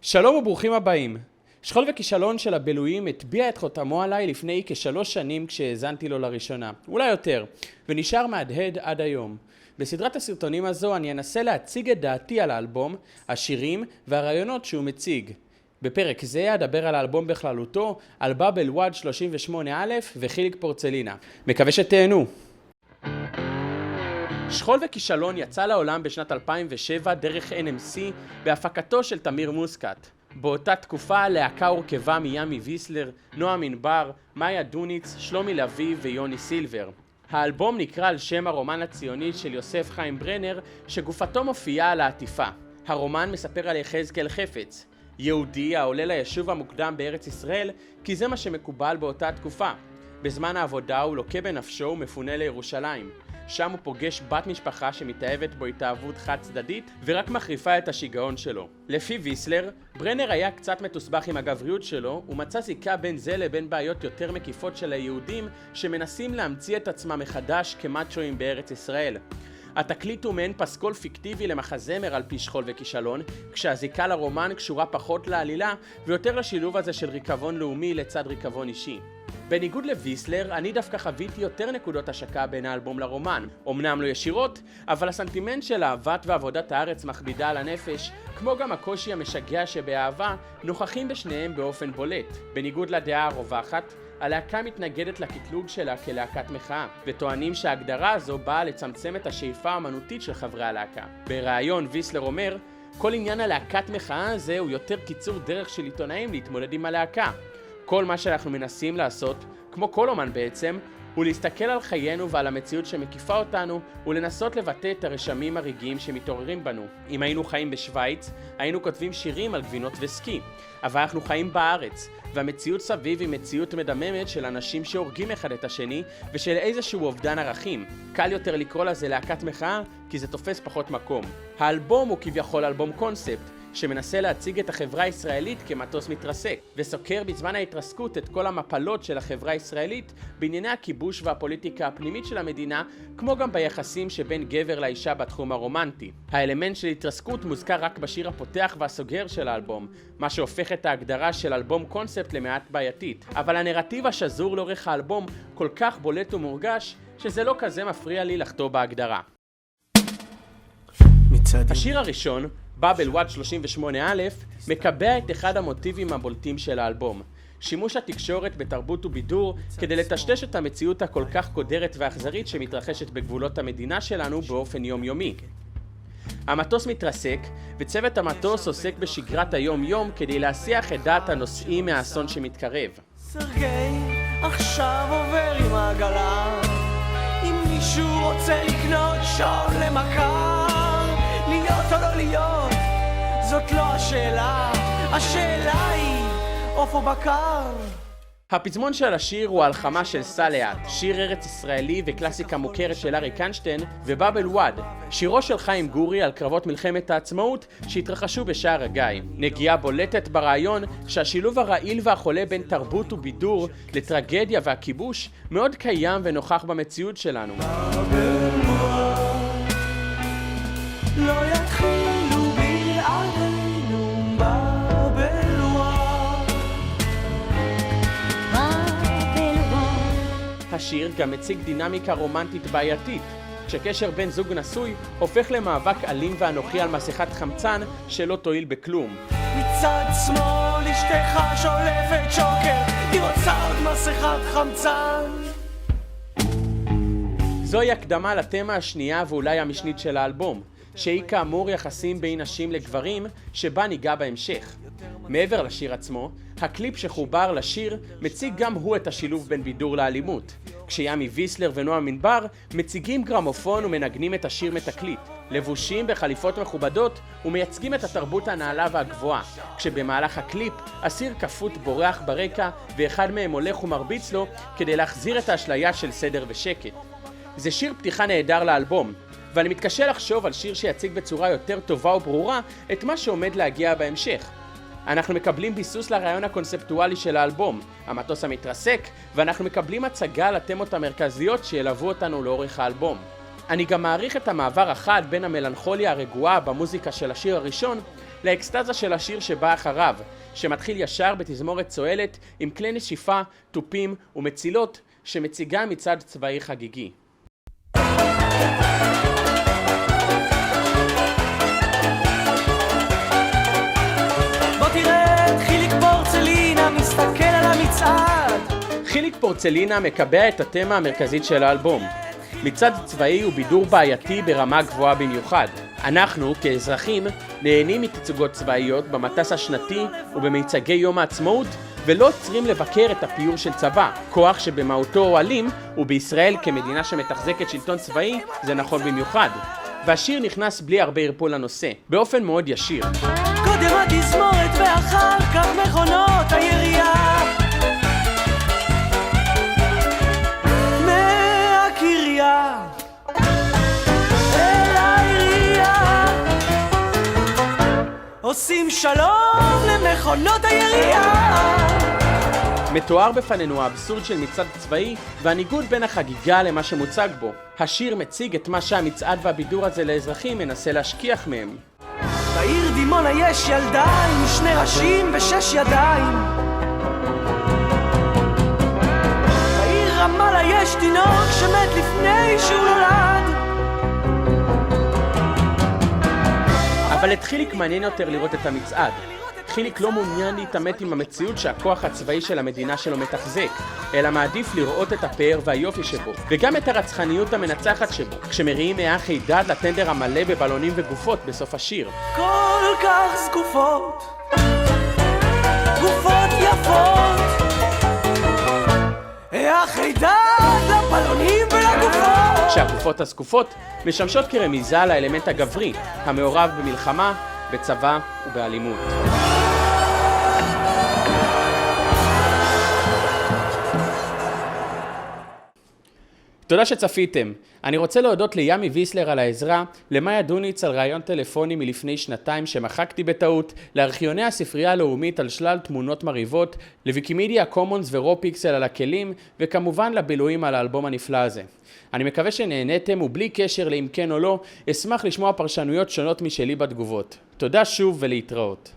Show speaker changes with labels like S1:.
S1: שלום וברוכים הבאים. שכול וכישלון של הבילויים הטביע את חותמו עליי לפני כ3 שנים כשהאזנתי לו לראשונה, אולי יותר, ונשאר מהדהד עד היום. בסדרת הסרטונים הזו אני אנסה להציג את דעתי על האלבום, השירים והרעיונות שהוא מציג. בפרק זה אדבר על האלבום בכללותו, על באבל וואד 38א וחיליק פורצלינה. מקווה שתהנו. שכול וכישלון יצא לעולם בשנת 2007 דרך NMC בהפקתו של תמיר מוסקת. באותה תקופה הלהקה הורכבה מימי ויסלר, נועם ענבר, מאיה דוניץ, שלומי לוי ויוני סילבר. האלבום נקרא על שם הרומן הציוני של יוסף חיים ברנר שגופתו מופיעה על העטיפה. הרומן מספר על יחזקאל חפץ, יהודי העולה ליישוב המוקדם בארץ ישראל כי זה מה שמקובל באותה תקופה. בזמן העבודה הוא לוקה בנפשו ומפונה לירושלים. שם הוא פוגש בת משפחה שמתאהבת בו התאהבות חד צדדית ורק מחריפה את השיגעון שלו. לפי ויסלר, ברנר היה קצת מתוסבך עם הגבריות שלו ומצא זיקה בין זה לבין בעיות יותר מקיפות של היהודים שמנסים להמציא את עצמם מחדש כמאצ'ואים בארץ ישראל. התקליט הוא מעין פסקול פיקטיבי למחזמר על פי שכול וכישלון, כשהזיקה לרומן קשורה פחות לעלילה ויותר לשילוב הזה של ריקבון לאומי לצד ריקבון אישי. בניגוד לויסלר, אני דווקא חוויתי יותר נקודות השקה בין האלבום לרומן. אמנם לא ישירות, אבל הסנטימנט של אהבת ועבודת הארץ מכבידה על הנפש, כמו גם הקושי המשגע שבאהבה, נוכחים בשניהם באופן בולט. בניגוד לדעה הרווחת, הלהקה מתנגדת לקטלוג שלה כלהקת מחאה, וטוענים שההגדרה הזו באה לצמצם את השאיפה האמנותית של חברי הלהקה. בראיון ויסלר אומר, כל עניין הלהקת מחאה הזה הוא יותר קיצור דרך של עיתונאים להתמודד עם הלהקה. כל מה שאנחנו מנסים לעשות, כמו כל אומן בעצם, הוא להסתכל על חיינו ועל המציאות שמקיפה אותנו ולנסות לבטא את הרשמים הרגעיים שמתעוררים בנו. אם היינו חיים בשוויץ, היינו כותבים שירים על גבינות וסקי. אבל אנחנו חיים בארץ, והמציאות סביב היא מציאות מדממת של אנשים שהורגים אחד את השני ושל איזשהו אובדן ערכים. קל יותר לקרוא לזה להקת מחאה כי זה תופס פחות מקום. האלבום הוא כביכול אלבום קונספט, שמנסה להציג את החברה הישראלית כמטוס מתרסק, וסוקר בזמן ההתרסקות את כל המפלות של החברה הישראלית בענייני הכיבוש והפוליטיקה הפנימית של המדינה, כמו גם ביחסים שבין גבר לאישה בתחום הרומנטי. האלמנט של התרסקות מוזכר רק בשיר הפותח והסוגר של האלבום, מה שהופך את ההגדרה של אלבום קונספט למעט בעייתית. אבל הנרטיב השזור לאורך האלבום כל כך בולט ומורגש, שזה לא כזה מפריע לי לחטוא בהגדרה. השיר הראשון, באבל וואד 38א, מקבע את אחד המוטיבים הבולטים של האלבום. שימוש התקשורת בתרבות ובידור כדי לטשטש את המציאות הכל כך קודרת ואכזרית שמתרחשת בגבולות המדינה שלנו באופן יומיומי. המטוס מתרסק, וצוות המטוס עוסק בשגרת היום-יום כדי להסיח את דעת הנוסעים מהאסון שמתקרב.
S2: סרגי עכשיו עובר עם העגלה, אם מישהו רוצה לקנות שעון למחר, להיות או לא להיות, זאת לא השאלה, השאלה היא עוף או בקר.
S1: הפזמון של השיר הוא הלחמה של סע לאט, שיר ארץ ישראלי וקלאסיקה מוכרת של אריק איינשטיין, ובאבל וואד, שירו של חיים גורי על קרבות מלחמת העצמאות שהתרחשו בשער הגיא. נגיעה בולטת ברעיון שהשילוב הרעיל והחולה בין תרבות ובידור לטרגדיה והכיבוש מאוד קיים ונוכח במציאות שלנו.
S2: לא יתחילו בלעדינו באבל וואד.
S1: השיר גם מציג דינמיקה רומנטית בעייתית, כשקשר בין זוג נשוי הופך למאבק אלים ואנוכי על מסכת חמצן שלא תועיל בכלום.
S2: מצד שמאל אשתך שולפת שוקר, היא רוצה עוד מסכת חמצן.
S1: זוהי הקדמה לתמה השנייה ואולי המשנית של האלבום, שהיא כאמור יחסים בין נשים לגברים שבה ניגע בהמשך. מעבר לשיר עצמו, הקליפ שחובר לשיר מציג גם הוא את השילוב בין בידור לאלימות. כשימי ויסלר ונועם ענבר מציגים גרמופון ומנגנים את השיר מתקליט, לבושים בחליפות מכובדות ומייצגים את התרבות הנעלה והגבוהה, כשבמהלך הקליפ הסיר כפות בורח ברקע ואחד מהם הולך ומרביץ לו כדי להחזיר את האשליה של סדר ושקט. זה שיר פתיחה נהדר לאלבום, ואני מתקשה לחשוב על שיר שיציג בצורה יותר טובה וברורה את מה שעומד להגיע בהמשך. אנחנו מקבלים ביסוס לרעיון הקונספטואלי של האלבום, המטוס המתרסק, ואנחנו מקבלים הצגה לתמות המרכזיות שילוו אותנו לאורך האלבום. אני גם מעריך את המעבר החד בין המלנכוליה הרגועה במוזיקה של השיר הראשון לאקסטזה של השיר שבא אחריו, שמתחיל ישר בתזמורת צועלת עם כלי נשיפה, טופים ומצילות שמציגה מצעד צבאי חגיגי.
S2: בוא תראה את חיליק פורצלינה מסתכל על המצעד.
S1: חיליק פורצלינה מקבע את התמה המרכזית של האלבום. מצעד צבאי הוא בידור בעייתי ברמה גבוהה במיוחד. אנחנו, כאזרחים, נהנים מתצוגות צבאיות במטס השנתי ובמיצגי יום העצמאות, ולא עוצרים לבקר את הפיור של צבא, כוח שבמהותו אלים, ובישראל כמדינה שמתחזקת שלטון צבאי, זה נכון במיוחד. והשיר נכנס בלי הרבה ערפול לנושא, באופן מאוד ישיר.
S2: קודם התזמורת ואחר כך מכונות הירייה. מהקריה אל העירייה עושים שלום למכונות הירייה.
S1: מתואר בפנינו האבסורד של מצעד צבאי והניגוד בין החגיגה למה שמוצג בו. השיר מציג את מה שהמצעד והבידור הזה לאזרחים מנסה להשכיח מהם.
S2: בעיר דימונה יש ילדה עם 2 ראשים ו6 ידיים. בעיר רמאללה יש תינוק שמת לפני שהוא נולד.
S1: אבל את חיליק מעניין יותר לראות את המצעד. חיליק לא מעוניין להתעמת עם המציאות שהכוח הצבאי של המדינה שלו מתחזק, אלא מעדיף לראות את הפאר והיופי שבו, וגם את הרצחניות המנצחת שבו, כשמריעים מאח הידד לטנדר המלא בבלונים וגופות בסוף השיר.
S2: כל כך זקופות, גופות יפות, אח הידד לבלונים ולגופות.
S1: שהגופות הזקופות משמשות כרמיזה לאלמנט הגברי, המעורב במלחמה, בצבא ובאלימות. תודה שצפיתם. אני רוצה להודות לימי ויסלר על העזרה, למאיה דוניץ על ראיון טלפוני מלפני 2 שמחקתי בטעות, לארכיוני הספרייה הלאומית על שלל תמונות מריבות, לוויקימדיה קומונס ורופיקסל על הכלים, וכמובן לבילויים על האלבום הנפלא הזה. אני מקווה שנהנתם, ובלי קשר לאם כן או לא, אשמח לשמוע פרשנויות שונות משלי בתגובות. תודה שוב ולהתראות.